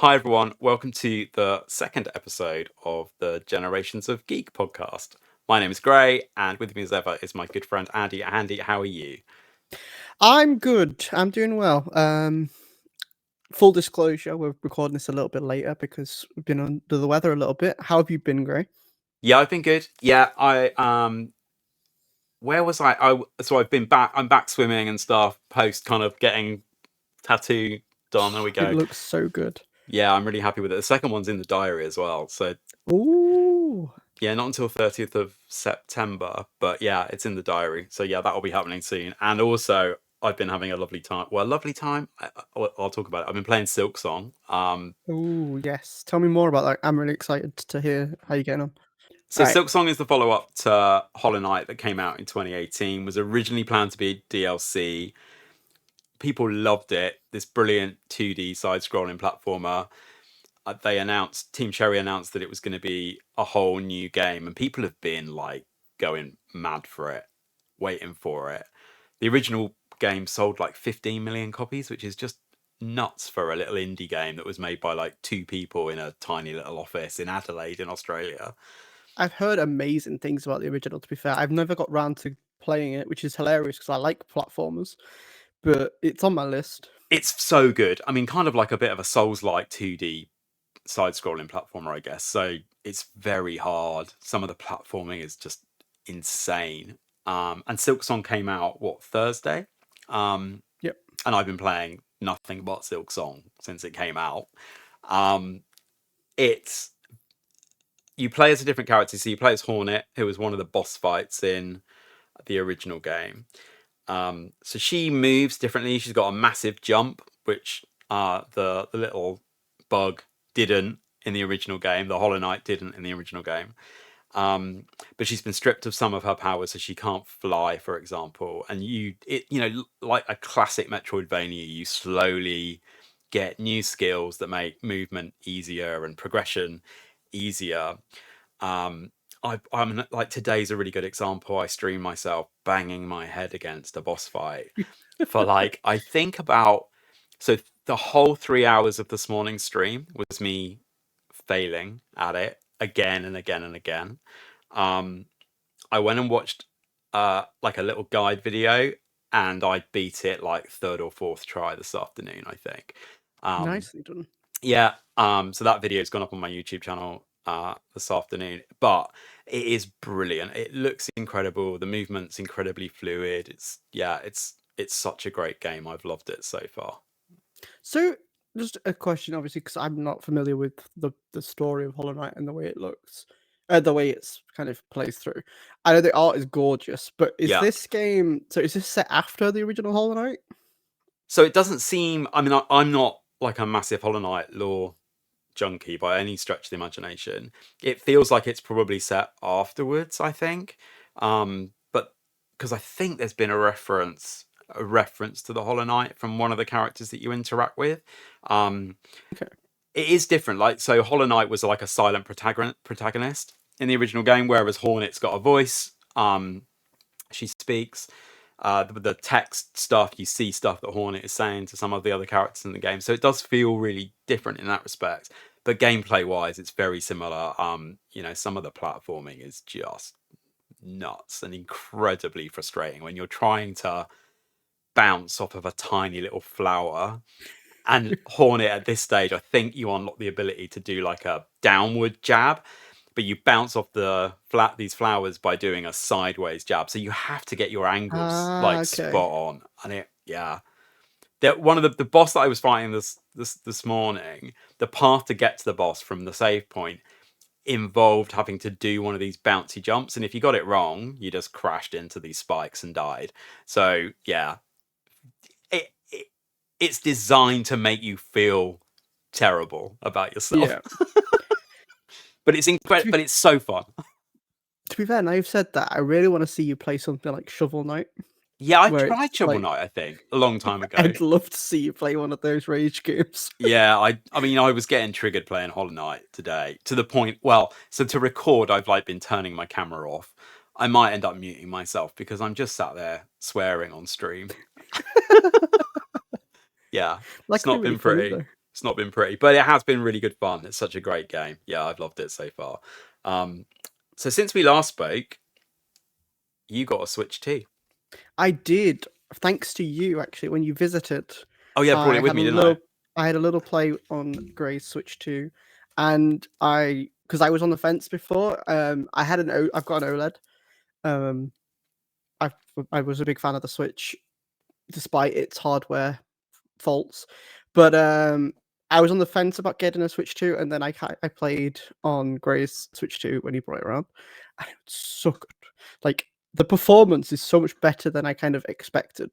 Hi, everyone. Welcome to the second episode of the Generations of Geek podcast. My name is Gray, and with me as ever is my good friend Andy. Andy, how are you? I'm good. I'm doing well. Full disclosure, we're recording this a little bit later because we've been under the weather a little bit. How have you been, Gray? Yeah, I've been good. Where was I? So I've been back. I'm back swimming and stuff. Post kind of getting tattoo done. There we It go. looks so good. Yeah, I'm really happy with it. The second one's in the diary as well. So Ooh. yeah, not until 30th of September, but yeah, it's in the diary. So yeah, that'll be happening soon. And also, I've been having a lovely time. Well, a lovely time. I'll talk about it. I've been playing Silksong. Ooh, yes. Tell me more about that. I'm really excited to hear how you're getting on. So Right. Silksong is the follow-up to Hollow Knight that came out in 2018. Was originally planned to be DLC. People loved it. This brilliant 2D side-scrolling platformer. Team Cherry announced that it was going to be a whole new game, and people have been like going mad for it, waiting for it. The original game sold like 15 million copies, which is just nuts for a little indie game that was made by like two people in a tiny little office in Adelaide in Australia. I've heard amazing things about the original, to be fair. I've never got round to playing it, which is hilarious because I like platformers, but it's on my list. It's so good. I mean, kind of like a bit of a Souls-like 2D side-scrolling platformer, I guess. So it's very hard. Some of the platforming is just insane. And Silksong came out Thursday? Yep. And I've been playing nothing but Silksong since it came out. Um, it's You play as a different character. So you play as Hornet, who was one of the boss fights in the original game. So she moves differently. She's got a massive jump, which the little bug didn't in the original game. The Hollow Knight didn't in the original game. But she's been stripped of some of her powers, so she can't fly, for example. And like a classic Metroidvania, you slowly get new skills that make movement easier and progression easier. I'm like, today's a really good example. I stream myself banging my head against a boss fight for like, I think about, so the whole 3 hours of this morning's stream was me failing at it again and again and again. I went and watched like a little guide video, and I beat it like third or fourth try this afternoon, I think. Nicely done. Yeah. So that video's gone up on my YouTube channel this afternoon. But it is brilliant. It looks incredible. The movement's incredibly fluid. It's such a great game. I've loved it so far. So, just a question, obviously, because I'm not familiar with the story of Hollow Knight and the way it looks, the way it's kind of plays through. I know the art is gorgeous, but is Yeah. this game? So, is this set after the original Hollow Knight? So it doesn't seem. I mean, I'm not like a massive Hollow Knight lore junkie by any stretch of the imagination. It feels like it's probably set afterwards, I think. But because I think there's been a reference to the Hollow Knight from one of the characters that you interact with. Okay. It is different. Like, so Hollow Knight was like a silent protagonist in the original game, whereas Hornet's got a voice. She speaks. The text stuff, you see stuff that Hornet is saying to some of the other characters in the game, so it does feel really different in that respect. But gameplay wise, it's very similar. Some of the platforming is just nuts and incredibly frustrating when you're trying to bounce off of a tiny little flower. And Hornet at this stage, I think you unlock the ability to do like a downward jab, but you bounce off these flowers by doing a sideways jab. So you have to get your angles Ah, like okay. spot on. And one of the boss that I was fighting this morning, the path to get to the boss from the save point involved having to do one of these bouncy jumps, and if you got it wrong, you just crashed into these spikes and died. So yeah, it's designed to make you feel terrible about yourself. Yeah. But it's incredible. But it's so fun. To be fair, now you've said that, I really want to see you play something like Shovel Knight. Yeah, I Where tried it's Shovel like, Knight, I think, a long time ago. I'd love to see you play one of those rage games. Yeah, I mean, I was getting triggered playing Hollow Knight today to the point. Well, so to record, I've like been turning my camera off. I might end up muting myself because I'm just sat there swearing on stream. Yeah, That it's could be not really been funny pretty. though. It's not been pretty, but it has been really good fun. It's such a great game. Yeah, I've loved it so far. Um, so since we last spoke, you got a Switch too. I did, thanks to you actually, when you visited. Oh yeah, I brought it I with had a me, didn't I? little I had a little play on Gray's Switch 2, and because I was on the fence before, I've got an OLED. Um, I I was a big fan of the Switch despite its hardware faults, but I was on the fence about getting a Switch 2, and then I played on Gray's Switch 2 when he brought it around, and it was so good. Like the performance is so much better than I kind of expected.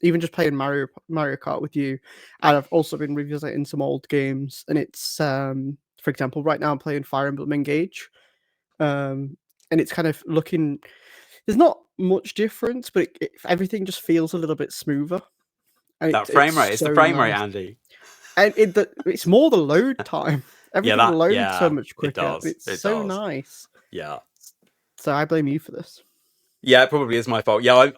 Even just playing Mario Kart with you, and I've also been revisiting some old games, and it's for example, right now I'm playing Fire Emblem Engage, um, and it's kind of looking. There's not much difference, but everything just feels a little bit smoother, and That frame rate. it's It's the so frame rate, nice. Andy. And it's more the load time. Yeah, Everything loads so yeah, much it quicker, and does. it's It so does. nice. Yeah. So I blame you for this. Yeah, it probably is my fault. Yeah,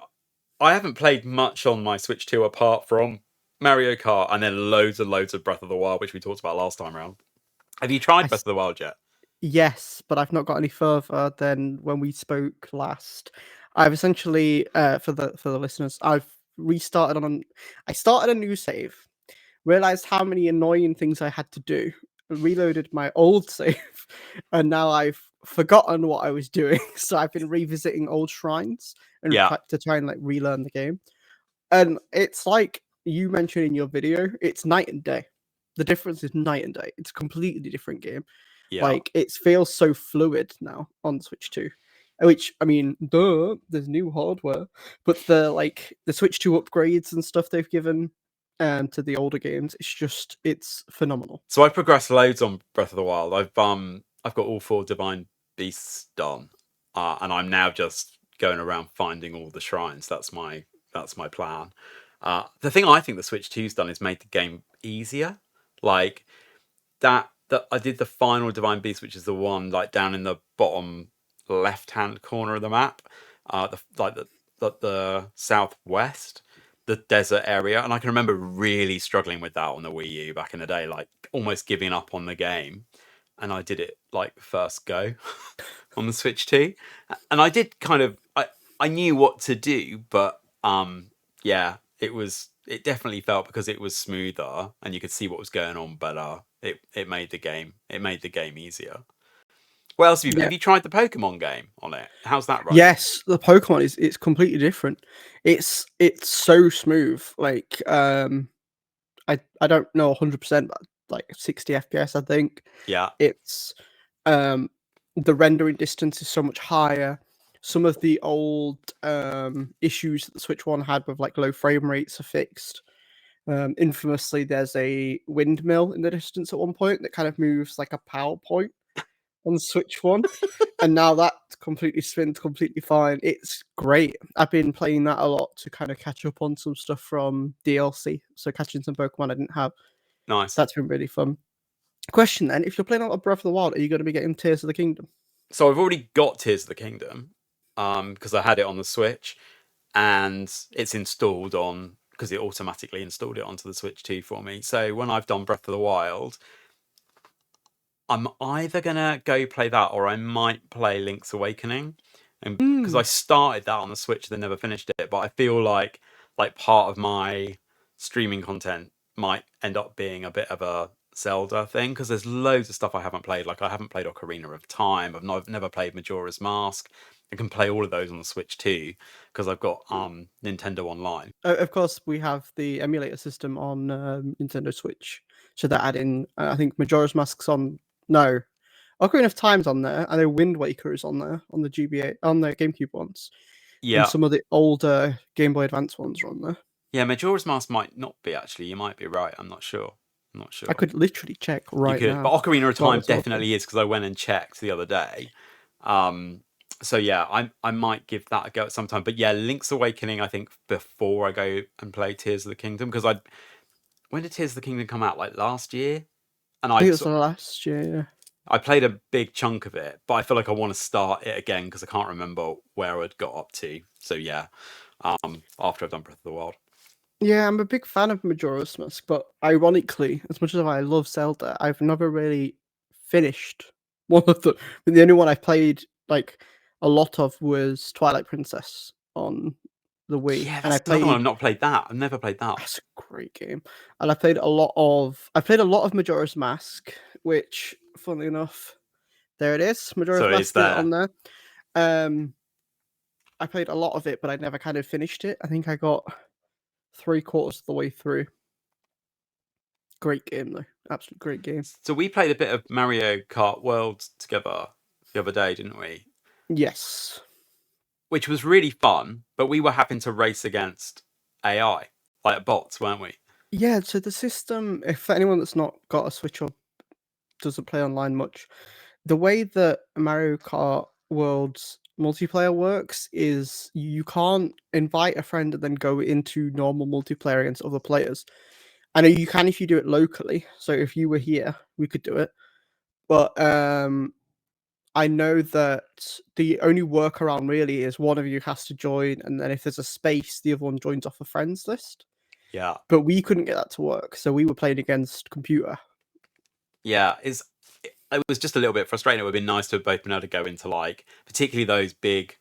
I haven't played much on my Switch 2 apart from Mario Kart and then loads and loads of Breath of the Wild, which we talked about last time around. Have you I tried Breath s- of the Wild yet? yes, but I've not got any further than when we spoke last. I've essentially, for the listeners, I've restarted on. I started a new save, realized how many annoying things I had to do, reloaded my old save, and now I've forgotten what I was doing. So I've been revisiting old shrines and Yeah. to try and like relearn the game. And it's like you mentioned in your video, it's night and day. The difference is night and day. It's a completely different game. Yeah. Like it feels so fluid now on Switch 2. Which I mean, duh, there's new hardware. But the Switch 2 upgrades and stuff they've given to the older games, it's phenomenal. So I've progressed loads on Breath of the Wild. I've got all 4 divine beasts done. And I'm now just going around finding all the shrines. That's my plan. The thing I think the Switch 2's done is made the game easier. Like that I did the final divine beast, which is the one like down in the bottom left hand corner of the map, the southwest, the desert area, and I can remember really struggling with that on the Wii U back in the day, like almost giving up on the game, and I did it like first go on the Switch 2, and I did kind of I knew what to do, but yeah, it definitely felt because it was smoother and you could see what was going on better. It made the game easier. What else have Yeah. you tried the Pokemon game on it? How's that running? Yes, the Pokemon is it's completely different. It's so smooth. Like I don't know 100%, but like 60 FPS, I think. Yeah, It's um the rendering distance is so much higher. Some of the old issues that the Switch One had with like low frame rates are fixed. Infamously, there's a windmill in the distance at one point that kind of moves like a PowerPoint on Switch One, and now that completely spins completely fine. It's great. I've been playing that a lot to kind of catch up on some stuff from DLC, so catching some Pokemon I didn't have. nice. That's been really fun. Question then: if you're playing out of Breath of the Wild, are you going to be getting Tears of the Kingdom? So I've already got Tears of the Kingdom, because I had it on the Switch, and it's installed on because it automatically installed it onto the Switch 2 for me. So when I've done Breath of the Wild, I'm either gonna go play that or I might play Link's Awakening, and because I Mm. started that on the Switch, then never finished it. But I feel like part of my streaming content might end up being a bit of a Zelda thing because there's loads of stuff I haven't played. Like I haven't played Ocarina of Time. Never played Majora's Mask. I can play all of those on the Switch too because I've got Nintendo Online. Of course, we have the emulator system on Nintendo Switch, so they're adding. I think Majora's Mask's on. No, Ocarina of Time's on there. I know Wind Waker is on there on the GBA on the GameCube ones, and Yeah, some of the older Game Boy Advance ones are on there. yeah. Majora's Mask might not be actually. You might be right. I'm not sure. I'm not I sure. could literally check You right could, now but Ocarina of while Time we're talking. definitely is because I went and checked the other day. Um, so yeah, I might give that a go at some time. But yeah, Link's Awakening, I think before I go and play Tears of the Kingdom, because I when did Tears of the Kingdom come out? Like last year, and I think it was the last year. I played a big chunk of it, but I feel like I want to start it again because I can't remember where I'd got up to. So yeah, after I've done Breath of the Wild. Yeah, I'm a big fan of Majora's Mask, but ironically, as much as I love Zelda, I've never really finished one of them. The only one I played like a lot of was Twilight Princess on the Wii, Yeah, and I that's another one. I've played. not played that. I've never played that. That's a great game, and I played a lot of Majora's Mask, which, funnily enough, there it is. Majora's So it's Mask is on there. there. I played a lot of it, but I never kind of finished it. I think I got 3/4 of the way through. Great game though, absolute great game. So we played a bit of Mario Kart World together the other day, didn't we? Yes. Which was really fun, but we were having to race against AI, like bots, weren't we? Yeah, so the system, if anyone that's not got a Switch or doesn't play online much, the way that Mario Kart World's multiplayer works is you can't invite a friend and then go into normal multiplayer against other players. I know you can if you do it locally. So if you were here, we could do it. But I know that the only workaround really is one of you has to join, and then if there's a space, the other one joins off a friends list. Yeah. But we couldn't get that to work, so we were playing against computer. Yeah, it was just a little bit frustrating. It would have been nice to have both been able to go into like, particularly those big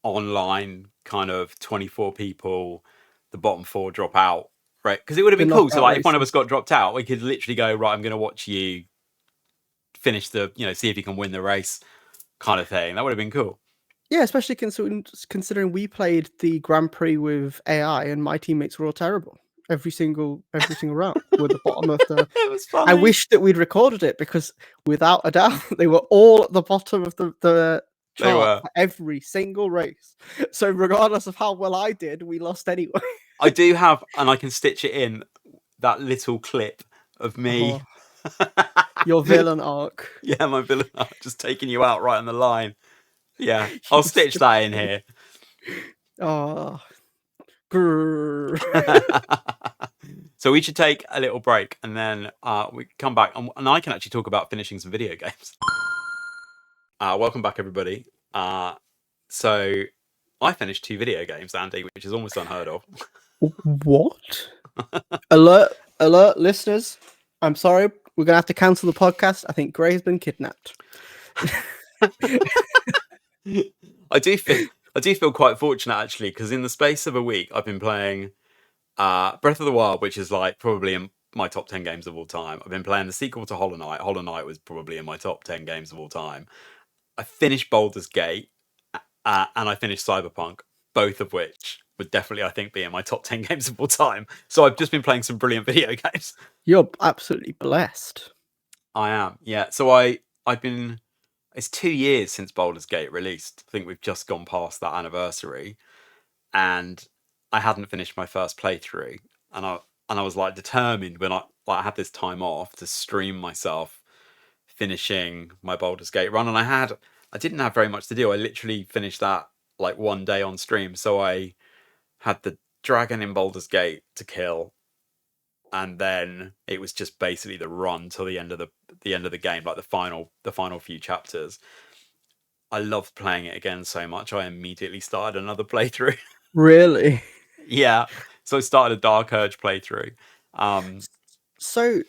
online kind of 24 people, the bottom four drop out, right? Because it would have The been cool. So knockout like, if one of us races. got dropped out, we could literally go, right, I'm going to watch you finish see if you can win the race, kind of thing. That would have been cool. Yeah, especially considering we played the Grand Prix with AI, and my teammates were all terrible. Every single round, we're the bottom of the. It was I funny. wish that we'd recorded it because, without a doubt, they were all at the bottom of the They chart were. for every single race. So regardless of how well I did, we lost anyway. I do have, and I can stitch it in, that little clip of me. Oh, your villain arc. Yeah, my villain arc just taking you out right on the line. Yeah, I'll You stitch that in stupid. here. Oh, grrr. So we should take a little break and then we come back and I can actually talk about finishing some video games. Welcome back, everybody. So I finished 2 video games, Andy, which is almost unheard of. What? Alert, listeners. I'm sorry. We're going to have to cancel the podcast. I think Gray has been kidnapped. I do feel quite fortunate actually, because in the space of a week I've been playing Breath of the Wild, which is like probably in my top 10 games of all time. I've been playing the sequel to Hollow Knight. Hollow Knight was probably in my top 10 games of all time. I finished Baldur's Gate and I finished Cyberpunk, both of which would definitely, I think, be in my top 10 games of all time. So I've just been playing some brilliant video games. You're absolutely blessed. I am, yeah. So I've been. It's 2 years since Baldur's Gate released. I think we've just gone past that anniversary, and I hadn't finished my first playthrough, and I was like determined when I had this time off to stream myself finishing my Baldur's Gate run, and I didn't have very much to do. I literally finished that like one day on stream, so I had the dragon in Baldur's Gate to kill, and then it was just basically the run till the end of the game, like the final few chapters. I loved playing it again so much. I immediately started another playthrough. Really? Yeah, so I started a Dark Urge playthrough. So,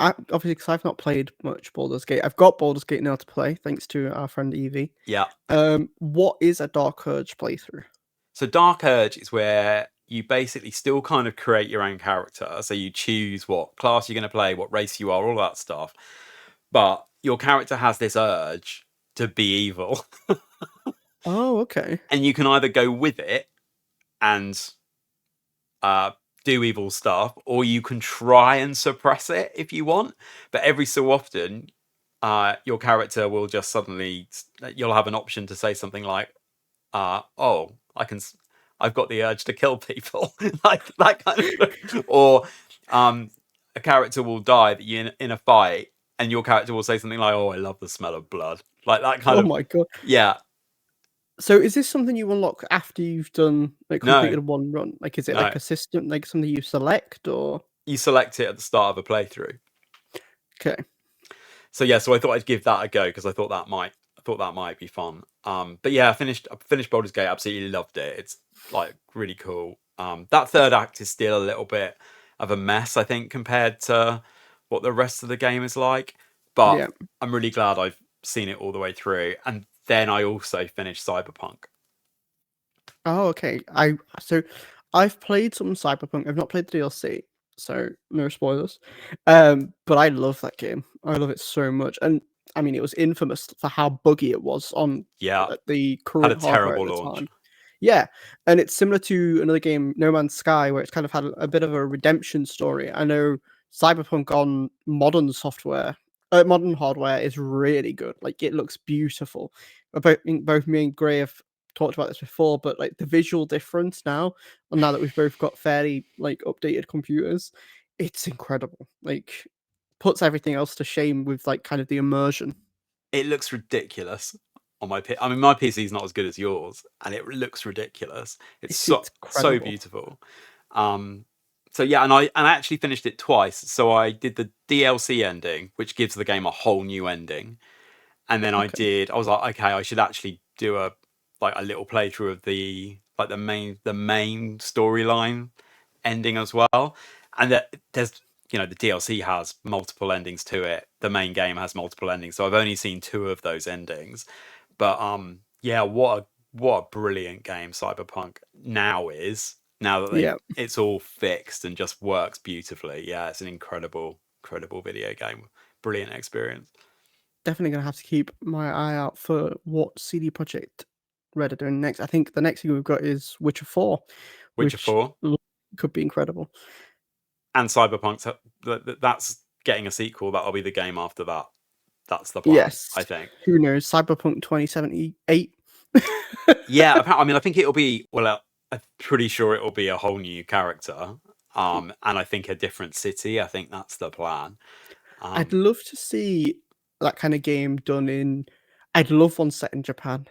obviously, because I've not played much Baldur's Gate, I've got Baldur's Gate now to play, thanks to our friend Evie. Yeah. What is a Dark Urge playthrough? So Dark Urge is where you basically still kind of create your own character. So you choose what class you're going to play, what race you are, all that stuff. But your character has this urge to be evil. Oh, okay. And you can either go with it and do evil stuff, or you can try and suppress it if you want. But every so often, your character will just suddenly, you'll have an option to say something like, oh, I've got the urge to kill people, like that kind of, or a character will die that you in a fight, and your character will say something like, "Oh, I love the smell of blood," like that kind Oh of. my god. Yeah, So, is this something you unlock after you've done no, completed one run? Like, is it no, like a system, like something you select, or you select it at the start of a playthrough. okay? So yeah, so I thought I'd give that a go because I thought that might be fun. But yeah, I finished Baldur's Gate. Absolutely loved it. It's like really cool. That third act is still a little bit of a mess, I think, compared to what the rest of the game is like. But Yeah. I'm really glad I've seen it all the way through. And then I also finished Cyberpunk. Oh, okay. I've played some Cyberpunk. I've not played the DLC, so no spoilers. But I love that game. I love it so much, and I mean, it was infamous for how buggy it was on Yeah, the had a current hardware at terrible the launch. time. Yeah, and it's similar to another game, No Man's Sky, where it's kind of had a bit of a redemption story. I know Cyberpunk on modern hardware is really good. Like it looks beautiful. Both me and Gray have talked about this before, but like the visual difference now, and now that we've both got fairly like updated computers, it's incredible. Like puts everything else to shame with like kind of the immersion. It looks ridiculous on my I mean, my PC is not as good as yours, and it looks ridiculous. It's It's so incredible. beautiful. Um, so yeah, and I actually finished it twice. So I did the DLC ending, which gives the game a whole new ending, and then Okay. I was like, okay, I should actually do a little playthrough of the main storyline ending as well. And there's the DLC has multiple endings to it. The main game has multiple endings, so I've only seen two of those endings. But yeah, what a brilliant game Cyberpunk now that Yeah. it's all fixed and just works beautifully. Yeah, it's an incredible video game. Brilliant experience. Definitely gonna have to keep my eye out for what CD Projekt Red are doing next. I think the next thing we've got is Witcher 4, Witcher which 4 could be incredible. and Cyberpunk. That's getting a sequel. That'll be the game after that. That's the plan, Yes. I think. Who knows? Cyberpunk 2078. Yeah, I mean, I think it'll be. Well, I'm pretty sure it'll be a whole new character. And I think a different city. I think that's the plan. I'd Um, love to see that kind of game done in. I'd love one set in Japan.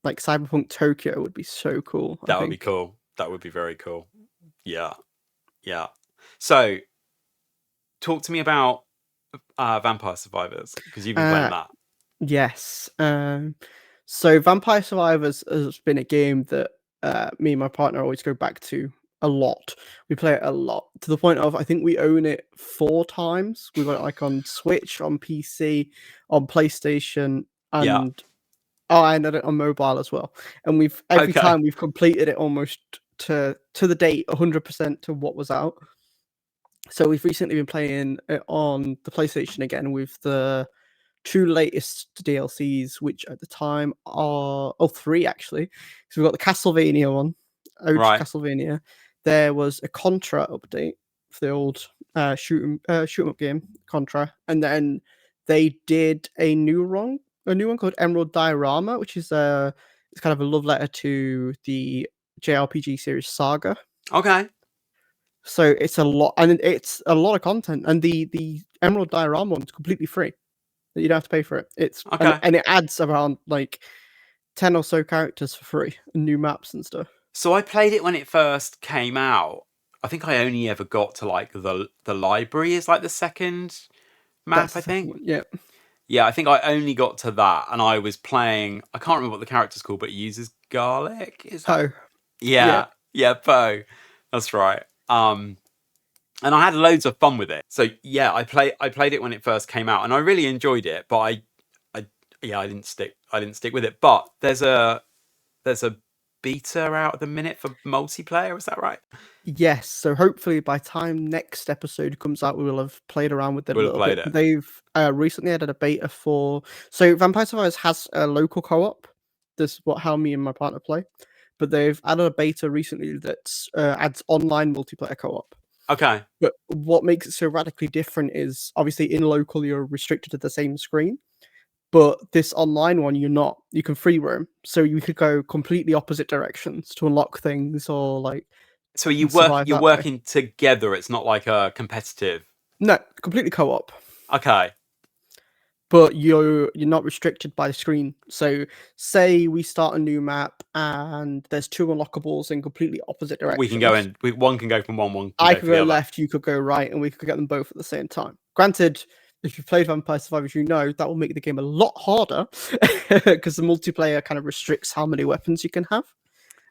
Like Cyberpunk Tokyo would be so cool, I that would be think. cool. That would be very cool. Yeah, yeah. So, talk to me about Vampire Survivors because you've been playing Uh that. yes. So Vampire Survivors has been a game that me and my partner always go back to a lot. We play it a lot to the point of I think we own it 4 times. We got it like on Switch, on PC, on PlayStation, Yeah. and I own it on mobile as well. And we've every Okay. time we've completed it almost to the date, 100% to what was out. So we've recently been playing it on the PlayStation again with the 2 latest DLCs, which at the time are three actually. So we've got the Castlevania one, OG Right. Castlevania. There was a Contra update for the old shoot 'em up game, Contra, and then they did a new one called Emerald Diorama, which is it's kind of a love letter to the JRPG series Saga. Okay. So it's a lot, and it's a lot of content, and the Emerald Diorama one's completely free. You don't have to pay for it. It's Okay. and it adds around like 10 or so characters for free and new maps and stuff. So I played it when it first came out. I think I only ever got to like the library is like the second That's map. the I second think. one. Yeah. Yeah, I think I only got to that, and I was playing. I can't remember what the character's called, but he uses garlic. Is that? Oh, yeah. Yeah, yeah, Poe. That's right. And I had loads of fun with it. So yeah, I played it when it first came out, and I really enjoyed it. But I yeah, I didn't stick with it. But there's a beta out at the minute for multiplayer. Is that right? Yes. So hopefully by time next episode comes out, we will have played around with it a We'll have little played bit. it. They've recently added a beta for. So Vampire Survivors has a local co-op. This is how me and my partner play. But they've added a beta recently that adds online multiplayer co-op. Okay. But what makes it so radically different is obviously in local you're restricted to the same screen, but this online one you're not. You can free roam, so you could go completely opposite directions to unlock things or like So and survive you're that way. working together. It's not like a competitive. No, completely co-op. Okay. But you're not restricted by the screen. So say we start a new map and there's two unlockables in completely opposite We can go directions. in. One can go from one can I go could for the go other. left, you could go right, and we could get them both at the same time. Granted, if you've played Vampire Survivors, you know that will make the game a lot harder because the multiplayer kind of restricts how many weapons you can have.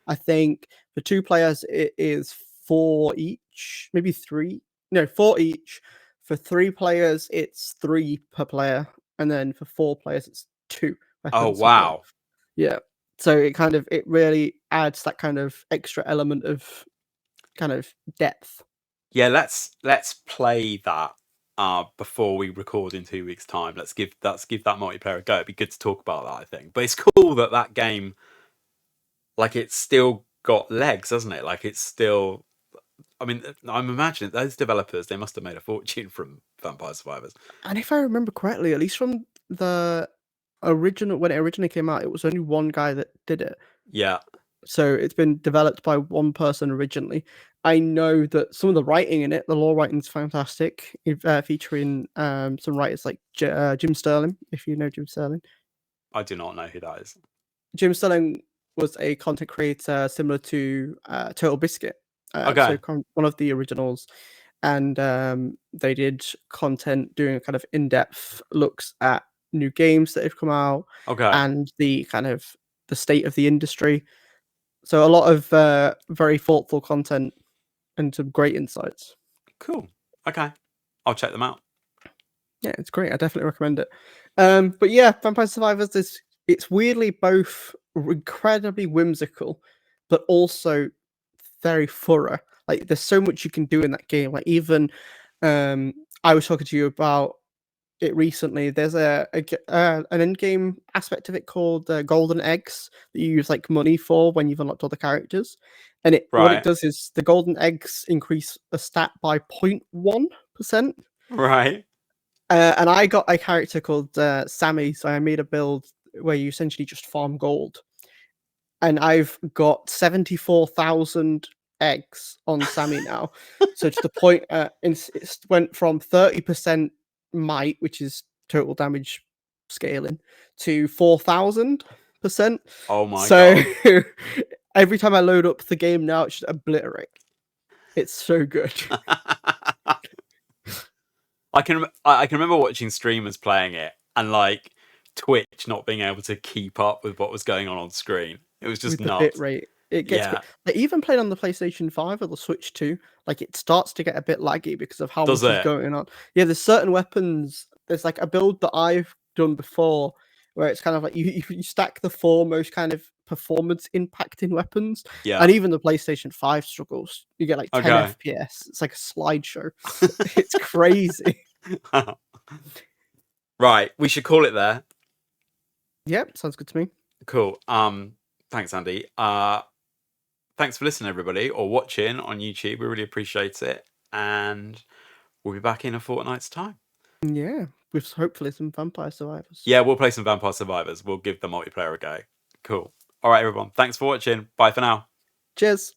I think for 2 players it is 4 each, maybe 3. No, 4 each. For 3 players, it's 3 per player, and then for 4 players, it's 2 Oh weapons per player. wow. Yeah. So it really adds that kind of extra element of kind of depth. Yeah, let's play that before we record in 2 weeks' time. Let's give that multiplayer a go. It'd be good to talk about that, I think. But it's cool that game, like, it's still got legs, hasn't it? Like, it's still. I mean, I'm imagining those developers, they must have made a fortune from Vampire Survivors. And if I remember correctly, at least from the original when it originally came out, it was only one guy that did it. Yeah. So it's been developed by one person originally. I know that some of the writing in it, the lore writing is fantastic, featuring some writers like Jim Sterling, if you know Jim Sterling. I do not know who that is. Jim Sterling was a content creator similar to Total Biscuit, Okay. one of the originals, and they did content doing kind of in-depth looks at new games that have come out Okay. and the kind of the state of the industry. So a lot of very thoughtful content and some great insights. Cool. Okay. I'll check them out. Yeah, it's great. I definitely recommend it. But yeah, Vampire Survivors it's weirdly both incredibly whimsical, but also very thorough. Like there's so much you can do in that game. Like even I was talking to you about it recently. There's an end game aspect of it called golden eggs that you use like money for when you've unlocked all the characters. And what it Right. does is the golden eggs increase a stat by 0.1%. Right. And I got a character called Sammy, so I made a build where you essentially just farm gold. And I've got 74,000 eggs on Sammy now. So to the point, it went from 30% might, which is total damage scaling, to 4,000%. Oh my So god. every time I load up the game now, it's just obliterate. It's so good. I can remember watching streamers playing it and like Twitch not being able to keep up with what was going on screen. It was just With the bit nuts. rate. It gets Yeah. like, even playing on the PlayStation 5 or the Switch 2, like it starts to get a bit laggy because of how Does much is it? going on. Yeah, there's certain weapons. There's like a build that I've done before where it's kind of like you stack the 4 most kind of performance impacting weapons, Yeah. and even the PlayStation 5 struggles. You get like 10 Okay. FPS. It's like a slideshow. It's crazy. Right. We should call it there. Yep, sounds good to me. Cool. Thanks, Andy. Thanks for listening, everybody, or watching on YouTube. We really appreciate it. And we'll be back in a fortnight's time. Yeah, with hopefully some Vampire Survivors. Yeah, we'll play some Vampire Survivors. We'll give the multiplayer a go. Cool. All right, everyone. Thanks for watching. Bye for now. Cheers.